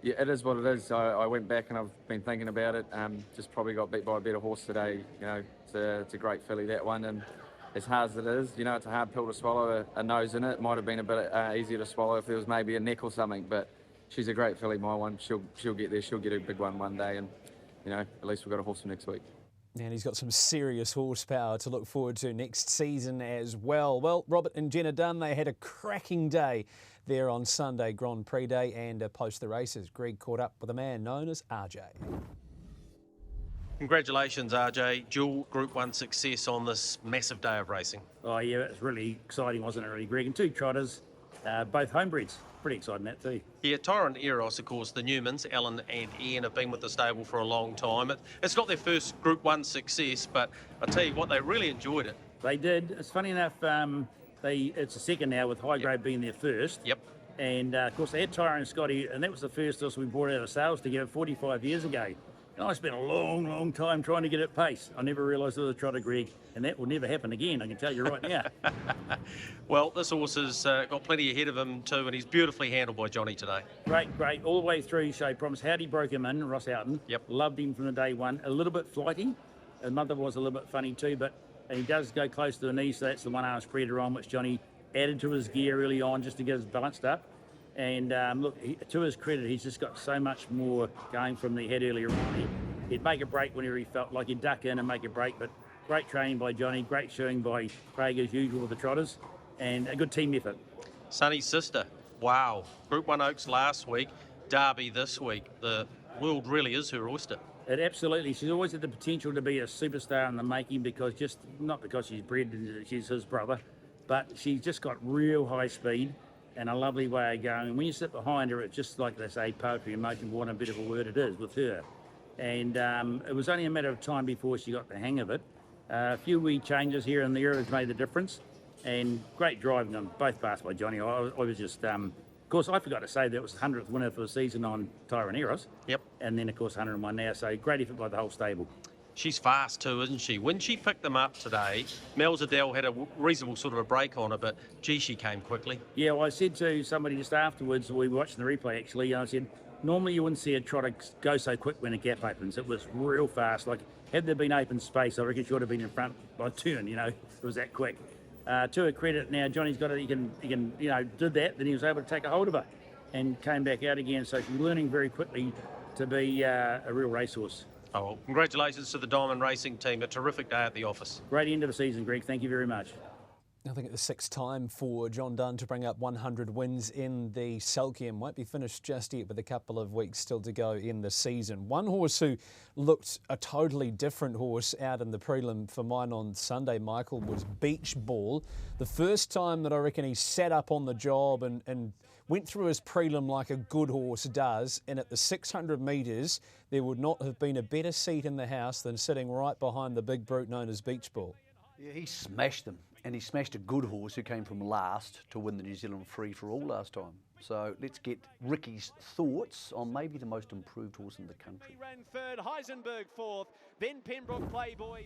yeah, it is what it is. So I went back and I've been thinking about it. Just probably got beat by a better horse today. It's a great filly, that one, and as hard as it is, it's a hard pill to swallow. A nose in it might have been a bit easier to swallow if there was maybe a neck or something. But she's a great filly, my one. She'll get there. She'll get a big one day, and at least we've got a horse for next week. And he's got some serious horsepower to look forward to next season as well. Well, Robert and Jenna Dunn, they had a cracking day there on Sunday, Grand Prix Day, and post the races, Greg caught up with a man known as RJ. Congratulations, RJ. Dual Group 1 success on this massive day of racing. Oh, yeah, it was really exciting, wasn't it, really, Greg? And 2 trotters, both homebreds. Pretty exciting, that too. Yeah, Tyrant Eros, of course, the Newmans, Alan and Ian, have been with the stable for a long time. It's not their first Group 1 success, but I tell you what, they really enjoyed it. They did. It's funny enough, it's a second now with High Grade being their first. Yep. And, of course, they had Tyrant and Scotty, and that was the first horse we brought out of sales together 45 years ago. And I spent a long, long time trying to get it pace. I never realised it was a trotter, Greg, and that will never happen again, I can tell you right now. Well, this horse has got plenty ahead of him too, and he's beautifully handled by Johnny today. Great. All the way through, Show Promise. Howdy broke him in, Ross Houghton. Yep. Loved him from the day one. A little bit flighty. His mother was a little bit funny too, but he does go close to the knee, so that's the one-arm spreader on, which Johnny added to his gear early on just to get us balanced up. And look, to his credit, he's just got so much more going from the head earlier on. He'd make a break whenever he felt like he'd duck in and make a break, but great training by Johnny, great showing by Craig as usual with the trotters, and a good team effort. Sonny's sister, wow. Group 1 Oaks last week. Derby this week, the world really is her oyster. It absolutely. She's always had the potential to be a superstar in the making because not because she's bred and she's his brother, but she's just got real high speed and a lovely way of going. And when you sit behind her, it's just like they say, poetry in motion, what a bit of a word it is with her. And it was only a matter of time before she got the hang of it. A few wee changes here and there has made the difference. And great driving on both parts by Johnny. I was just... Of course, I forgot to say that it was the 100th winner for the season on Tyranneros. Yep. And then, of course, 101 now. So great effort by the whole stable. She's fast too, isn't she? When she picked them up today, Mel Zadell had a reasonable sort of a break on her, but gee, she came quickly. Yeah, well, I said to somebody just afterwards, we were watching the replay actually, I said, normally you wouldn't see a trotter go so quick when a gap opens. It was real fast. Like, had there been open space, I reckon she would have been in front by turn, it was that quick. To her credit now, Johnny's got it, he can, did that, then he was able to take a hold of her and came back out again. So she's learning very quickly to be a real racehorse. Oh, well, congratulations to the Diamond Racing team. A terrific day at the office. Great end of the season, Greg. Thank you very much. I think it's the 6th time for John Dunn to bring up 100 wins in the Selkium. Won't be finished just yet with a couple of weeks still to go in the season. One horse who looked a totally different horse out in the prelim for mine on Sunday, Michael, was Beach Ball. The first time that I reckon he sat up on the job and went through his prelim like a good horse does, and at the 600 metres, there would not have been a better seat in the house than sitting right behind the big brute known as Beach Ball. Yeah, he smashed them, and he smashed a good horse who came from last to win the New Zealand Free-for-All last time. So let's get Ricky's thoughts on maybe the most improved horse in the country. Ran third, Heisenberg fourth, then Pembroke Playboy.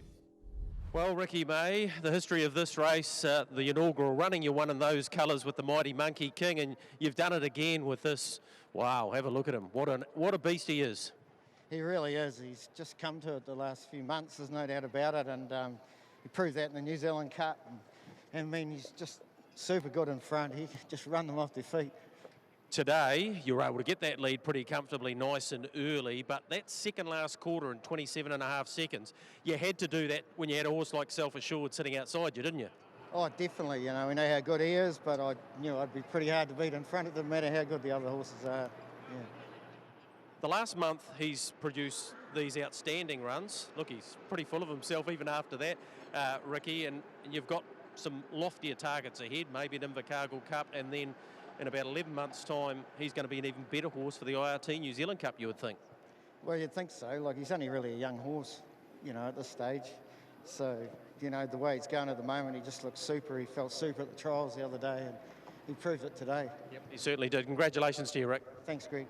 Well, Ricky May, the history of this race, the inaugural running, you won in those colours with the Mighty Monkey King, and you've done it again with this. Wow, have a look at him. What a beast he is. He really is. He's just come to it the last few months, there's no doubt about it, and he proved that in the New Zealand Cup. And I mean, he's just super good in front. He just run them off their feet. Today, you were able to get that lead pretty comfortably, nice and early, but that second last quarter in 27.5 seconds, you had to do that when you had a horse like Self Assured sitting outside you, didn't you? Oh, definitely. We know how good he is, but I knew I'd be pretty hard to beat in front of them, no matter how good the other horses are. Yeah. The last month, he's produced these outstanding runs. Look, he's pretty full of himself even after that, Ricky, and you've got some loftier targets ahead, maybe an Invercargill Cup, and then in about 11 months' time, he's going to be an even better horse for the IRT New Zealand Cup, you would think. Well, you'd think so. Like, he's only really a young horse, at this stage. So, the way he's going at the moment, he just looks super. He felt super at the trials the other day, and he proved it today. Yep, he certainly did. Congratulations to you, Rick. Thanks, Greg.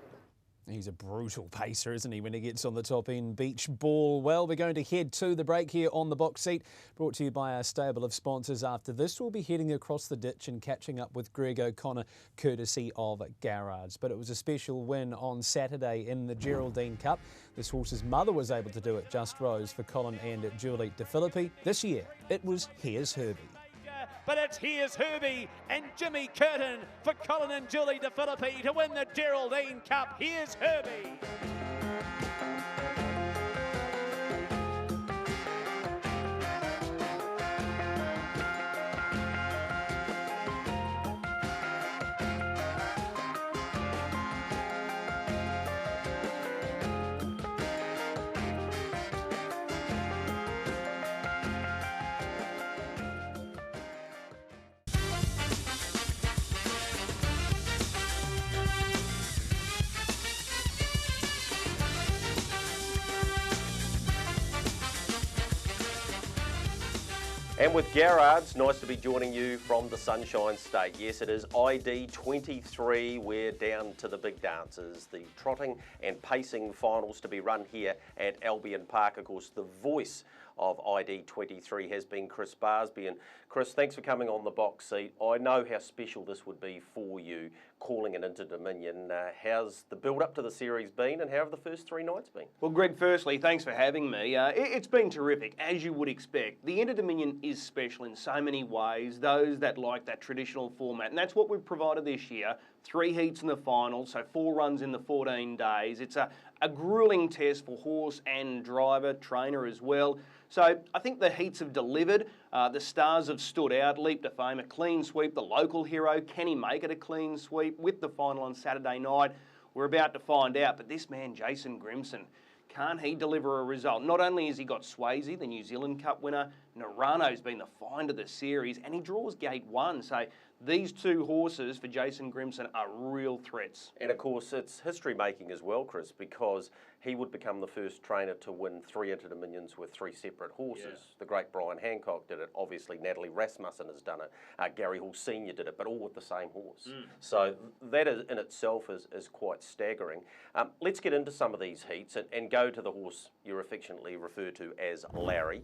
He's a brutal pacer, isn't he, when he gets on the top end? Beach Ball. Well, we're going to head to the break here on the box seat, brought to you by our stable of sponsors. After this, we'll be heading across the ditch and catching up with Greg O'Connor, courtesy of Garrards. But it was a special win on Saturday in the Geraldine Cup. This horse's mother was able to do it, Just Rose, for Colin and Julie De Filippi. This year, it was Here's Herbie. But it's Here's Herbie and Jimmy Curtin for Colin and Julie De Filippi to win the Geraldine Cup. Here's Herbie. And with Garrards, nice to be joining you from the Sunshine State. Yes, it is ID 23. We're down to the big dances, the trotting and pacing finals to be run here at Albion Park. Of course, the voice of ID 23 has been Chris Barsby. And Chris, thanks for coming on the box seat. I know how special this would be for you, calling it into Dominion. How's the build-up to the series been, and how have the first 3 nights been? Well, Greg, firstly, thanks for having me. It's been terrific, as you would expect. The Inter Dominion is special in so many ways, those that like that traditional format, and that's what we've provided this year. 3 heats in the final, so 4 runs in the 14 days. It's a gruelling test for horse and driver, trainer as well. So I think the heats have delivered. The stars have stood out. Leap to Fame, a clean sweep. The local hero, can he make it a clean sweep with the final on Saturday night? We're about to find out. But this man, Jason Grimson, can't he deliver a result? Not only has he got Swayze, the New Zealand Cup winner, Narano's been the find of the series, and he draws gate 1. So these two horses for Jason Grimson are real threats. And of course, it's history making as well, Chris, because he would become the first trainer to win 3 Inter-Dominions with 3 separate horses. Yeah. The great Brian Hancock did it. Obviously, Natalie Rasmussen has done it. Gary Hall Sr. did it, but all with the same horse. So that is, in itself is quite staggering. Let's get into some of these heats and go to the horse you affectionately refer to as Larry,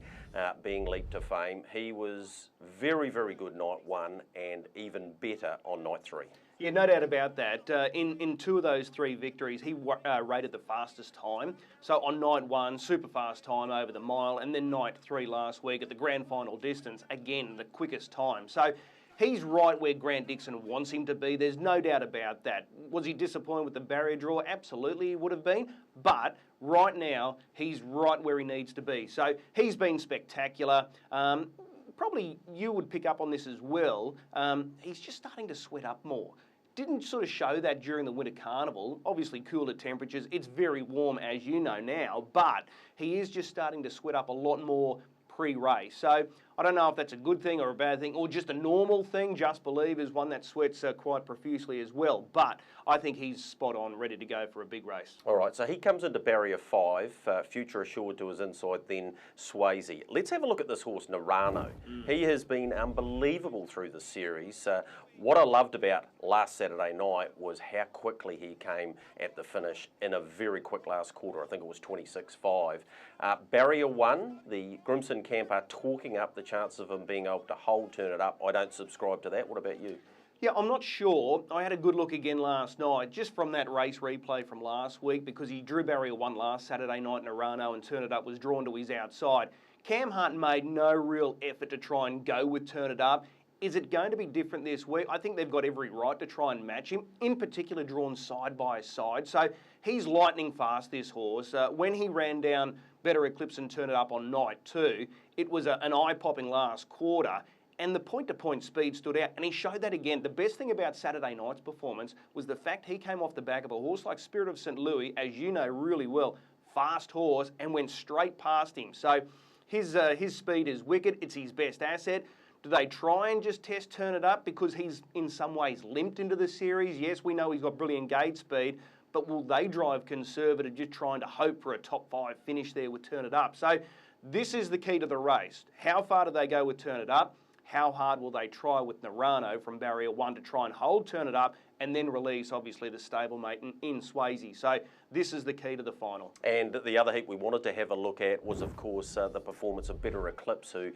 being Leap to Fame. He was very, very good night 1 and even better on night 3. Yeah, no doubt about that. In 2 of those 3 victories, he rated the fastest time. So on night 1, super fast time over the mile, and then night 3 last week at the grand final distance, again, the quickest time. So he's right where Grant Dixon wants him to be. There's no doubt about that. Was he disappointed with the barrier draw? Absolutely he would have been. But right now, he's right where he needs to be. So he's been spectacular. Probably you would pick up on this as well. He's just starting to sweat up more. Didn't sort of show that during the Winter Carnival. Obviously cooler temperatures. It's very warm, as you know now, but he is just starting to sweat up a lot more pre-race. So I don't know if that's a good thing or a bad thing or just a normal thing. Just Believe is one that sweats quite profusely as well. But I think he's spot on, ready to go for a big race. All right, so he comes into barrier 5, Future Assured to his inside, then Swayze. Let's have a look at this horse, Narano. He has been unbelievable through the series. What I loved about last Saturday night was how quickly he came at the finish in a very quick last quarter. I think it was 26.5. Barrier 1, the Grimson camp are talking up the chances of him being able to hold Turn It Up. I don't subscribe to that. What about you? Yeah, I'm not sure. I had a good look again last night, just from that race replay from last week, because he drew barrier 1 last Saturday night in Arano and Turn It Up was drawn to his outside. Cam Hunt made no real effort to try and go with Turn It Up. Is it going to be different this week? I think they've got every right to try and match him, in particular drawn side by side. So he's lightning fast, this horse. When he ran down Better Eclipse and Turn It Up on night 2, it was an eye-popping last quarter. And the point-to-point speed stood out, and he showed that again. The best thing about Saturday night's performance was the fact he came off the back of a horse like Spirit of St. Louis, as you know really well, fast horse, and went straight past him. So his speed is wicked. It's his best asset. Do they try and just test Turn It Up because he's in some ways limped into the series? Yes, we know he's got brilliant gate speed, but will they drive conservative, just trying to hope for a top 5 finish there with Turn It Up? So this is the key to the race. How far do they go with Turn It Up? How hard will they try with Narano from barrier 1 to try and hold Turn It Up and then release, obviously, the stablemate in Swayze? So this is the key to the final. And the other heat we wanted to have a look at was, of course, the performance of Better Eclipse, who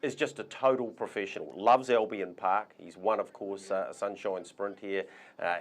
is just a total professional. Loves Albion Park. He's won, of course, a Sunshine Sprint here.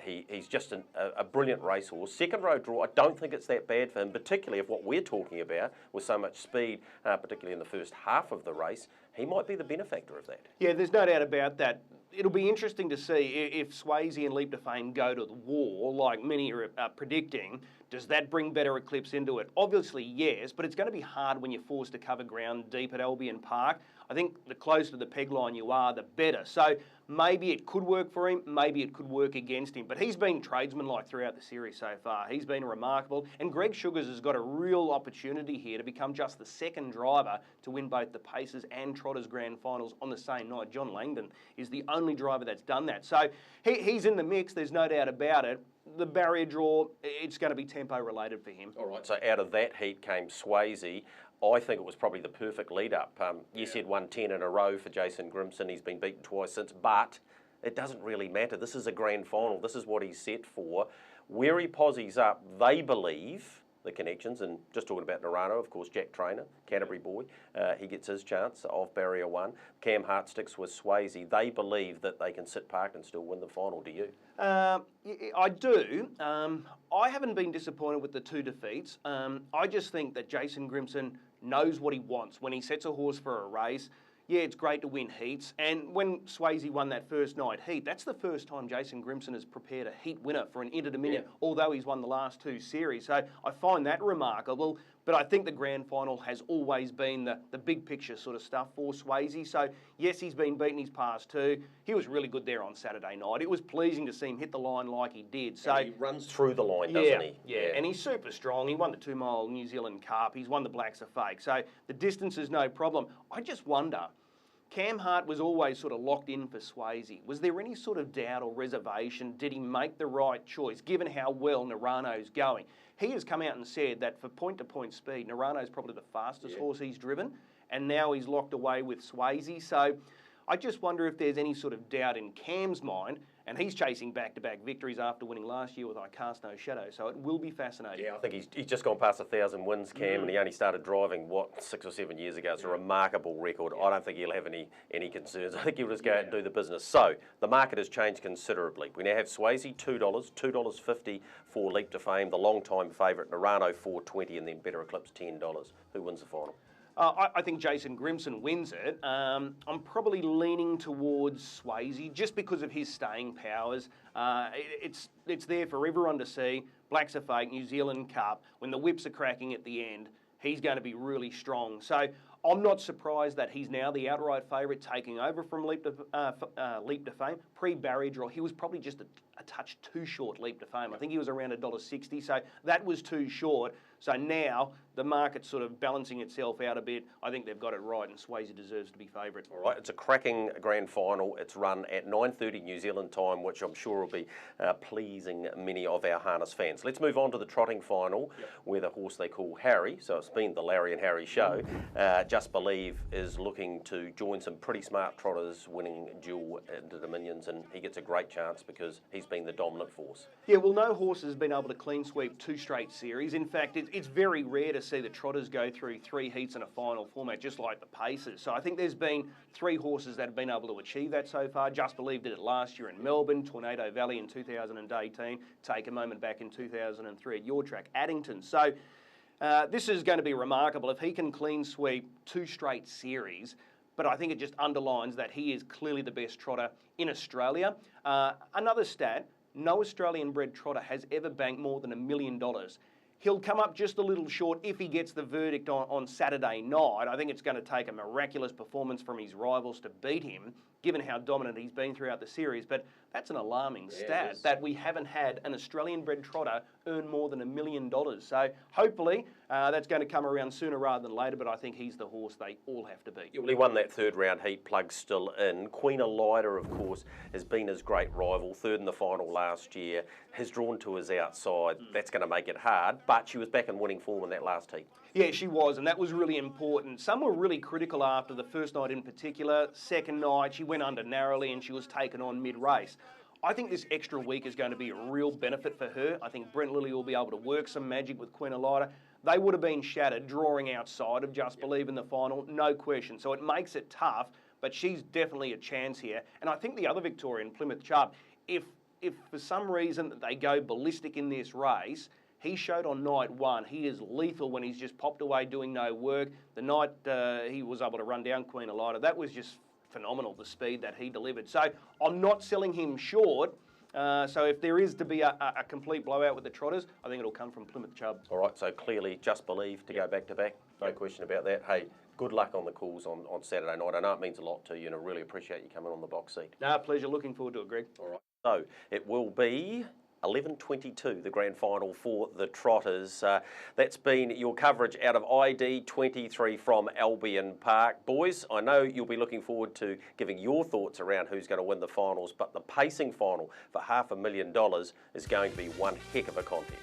He's just a brilliant racehorse. Second row draw, I don't think it's that bad for him, particularly if what we're talking about with so much speed, particularly in the first half of the race. He might be the benefactor of that. Yeah, there's no doubt about that. It'll be interesting to see if Swayze and Leap to Fame go to the war, like many are predicting. Does that bring Better Eclipse into it? Obviously, yes, but it's going to be hard when you're forced to cover ground deep at Albion Park. I think the closer to the peg line you are, the better. So maybe it could work for him, maybe it could work against him. But he's been tradesman-like throughout the series so far. He's been remarkable. And Greg Sugars has got a real opportunity here to become just the second driver to win both the Pacers and Trotters Grand Finals on the same night. John Langdon is the only driver that's done that. So he's in the mix, there's no doubt about it. The barrier draw, it's going to be tempo-related for him. All right, so out of that heat came Swayze. I think it was probably the perfect lead-up. Yes, he'd won 10 in a row for Jason Grimson. He's been beaten twice since, but it doesn't really matter. This is a grand final. This is what he's set for. Where he posies up, they believe, the connections, and just talking about Narano, of course, Jack Trainer, Canterbury boy, he gets his chance of barrier 1. Cam Hart sticks with Swayze. They believe that they can sit parked and still win the final. Do you? I do. I haven't been disappointed with the 2 defeats. I just think that Jason Grimson knows what he wants. When he sets a horse for a race, yeah, it's great to win heats. And when Swayze won that first night heat, that's the first time Jason Grimson has prepared a heat winner for an Inter-Dominion, although he's won the last 2 series. So I find that remarkable. But I think the grand final has always been the big picture sort of stuff for Swayze. So, yes, he's been beaten his past two. He was really good there on Saturday night. It was pleasing to see him hit the line like he did. So and he runs through the line, doesn't he? Yeah, and he's super strong. He won the 2 Mile New Zealand Cup. He's won the Blacks Are Fake. So the distance is no problem. I just wonder, Cam Hart was always sort of locked in for Swayze. Was there any sort of doubt or reservation? Did he make the right choice, given how well Narano's going? He has come out and said that for point-to-point speed, Narano's probably the fastest horse he's driven, and now he's locked away with Swayze. So I just wonder if there's any sort of doubt in Cam's mind, and he's chasing back-to-back victories after winning last year with I Cast No Shadow, so it will be fascinating. Yeah, I think he's just gone past 1,000 wins, Cam, and he only started driving, 6 or 7 years ago. It's a remarkable record. I don't think he'll have any concerns. I think he'll just go out and do the business. So, the market has changed considerably. We now have Swayze, $2, $2.50 for Leap to Fame, the long-time favourite, Narano, $4.20, and then Better Eclipse, $10. Who wins the final? I think Jason Grimson wins it. I'm probably leaning towards Swayze just because of his staying powers. It's there for everyone to see. Blacks Are Fake, New Zealand Cup. When the whips are cracking at the end, he's going to be really strong. So I'm not surprised that he's now the outright favourite, taking over from Leap to Fame. Pre-barrier draw, he was probably just a touch too short, Leap to Fame. I think he was around $1.60, so that was too short. So now the market's sort of balancing itself out a bit. I think they've got it right, and Swayze deserves to be favourite. All right, it's a cracking grand final. It's run at 9:30 New Zealand time, which I'm sure will be pleasing many of our harness fans. Let's move on to the trotting final, where the horse they call Harry, so it's been the Larry and Harry show, Just Believe is looking to join some pretty smart trotters winning dual into Dominions, and he gets a great chance because he's been the dominant force. Yeah, well, no horse has been able to clean sweep 2 straight series. In fact, it's very rare to see the trotters go through 3 heats in a final format, just like the Pacers. So I think there's been 3 horses that have been able to achieve that so far. Just Believe did it last year in Melbourne, Tornado Valley in 2018, Take a Moment back in 2003 at your track, Addington. So this is going to be remarkable if he can clean sweep 2 straight series. But I think it just underlines that he is clearly the best trotter in Australia. Another stat, no Australian-bred trotter has ever banked more than $1 million. He'll come up just a little short if he gets the verdict on Saturday night. I think it's going to take a miraculous performance from his rivals to beat him, given how dominant he's been throughout the series. But that's an alarming stat, that we haven't had an Australian-bred trotter earn more than $1 million. So hopefully that's going to come around sooner rather than later, but I think he's the horse they all have to beat. Well, he won that 3rd round heat, plug still in. Queen Elida, of course, has been his great rival, 3rd in the final last year, has drawn to his outside. That's going to make it hard, but she was back in winning form in that last heat. Yeah, she was, and that was really important. Some were really critical after the first night in particular. Second night, she went under narrowly and she was taken on mid-race. I think this extra week is going to be a real benefit for her. I think Brent Lilly will be able to work some magic with Queen Elida. They would have been shattered drawing outside of Just Believe in the final, no question. So it makes it tough, but she's definitely a chance here. And I think the other Victorian, Plymouth Chubb, if for some reason they go ballistic in this race, he showed on night 1, he is lethal when he's just popped away doing no work. The night he was able to run down Queen Elida, that was just phenomenal, the speed that he delivered. So I'm not selling him short. So if there is to be a complete blowout with the trotters, I think it'll come from Plymouth Chubb. All right, so clearly Just Believe to go back-to-back. No question about that. Hey, good luck on the calls on Saturday night. I know it means a lot to you, and I really appreciate you coming on the box seat. No, pleasure. Looking forward to it, Greg. All right. So it will be 11:22, the grand final for the Trotters. That's been your coverage out of ID 23 from Albion Park. Boys, I know you'll be looking forward to giving your thoughts around who's going to win the finals, but the pacing final for $500,000 is going to be one heck of a contest.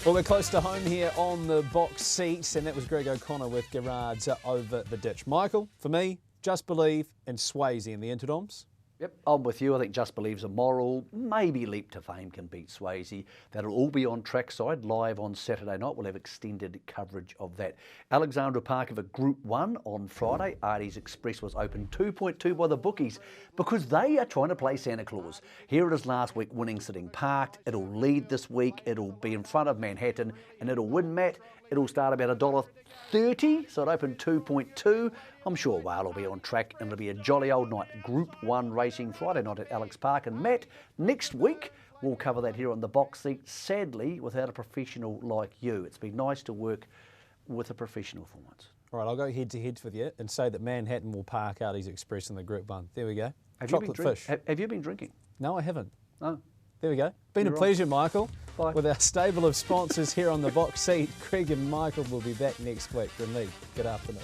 Well, we're close to home here on the box seats, and that was Greg O'Connor with Gerard's Over the Ditch. Michael, for me, Just Believe and Swayze in the Interdoms. Yep, I'm with you. I think Just Believe's a moral. Maybe Leap to Fame can beat Swayze. That'll all be on trackside live on Saturday night. We'll have extended coverage of that. Alexandra Park have a Group 1 on Friday. Artie's Express was open 2.2 by the bookies because they are trying to play Santa Claus. Here it is last week, winning sitting parked. It'll lead this week. It'll be in front of Manhattan and it'll win, Matt. It'll start about $1.30, so it opened 2.2. I'm sure Whale will be on track and it'll be a jolly old night. Group 1 racing Friday night at Alex Park. And Matt, next week we'll cover that here on the box seat, sadly without a professional like you. It's been nice to work with a professional for once. All right, I'll go head-to-head with you and say that Manhattan will park out his Express in the Group 1. There we go. Have Chocolate fish. Have you been drinking? No, I haven't. Oh. There we go. Been You're a pleasure, Michael. Bye. With our stable of sponsors here on the box seat, Craig and Michael will be back next week. From me, good afternoon.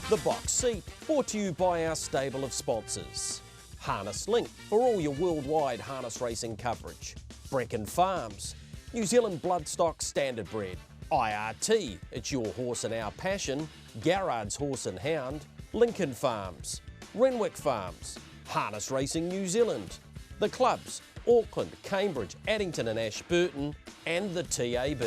The Box Seat, brought to you by our stable of sponsors. Harness Link, for all your worldwide harness racing coverage. Brecon Farms, New Zealand Bloodstock Standardbred. IRT, it's your horse and our passion. Garrard's Horse and Hound. Lincoln Farms, Renwick Farms, Harness Racing New Zealand. The clubs, Auckland, Cambridge, Addington and Ashburton, and the TAB.